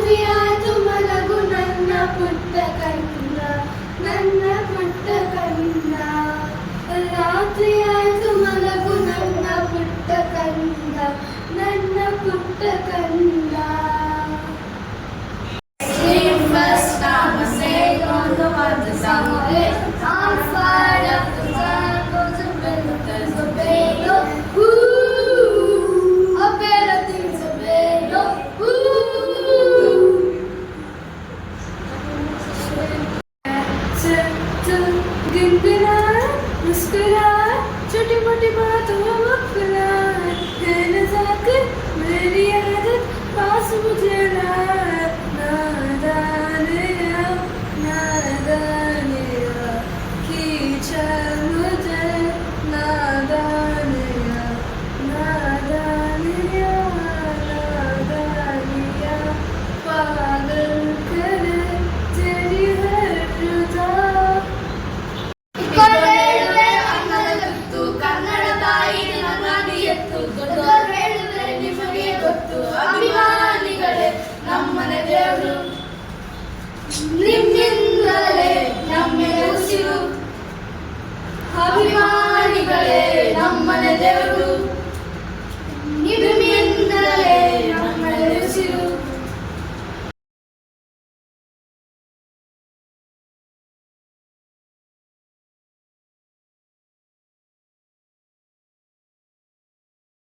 ರಾತ್ರಿಯಾಯ್ತು ಮಲಗು ನನ್ನ ಪುಟ್ಟ ಕಣ್ಣ, ನನ್ನ ಪುಟ್ಟ ಕಣ್ಣ. ರಾತ್ರಿಯಾಯ್ತು ಮಲಗು ನನ್ನ ಪುಟ್ಟ ಕಣ್ಣ, ನನ್ನ ಪುಟ್ಟ ಕಣ್ಣ. First time I sail on the water, summer is on fire. The sun goes up in the there's a bellow. Ooh, a better thing's a bellow. Ooh. गुनगुना मुस्कुरा छोटी मोटी बातों में मुस्कुरा है नजाकत मेरी आदत पास मुझे ना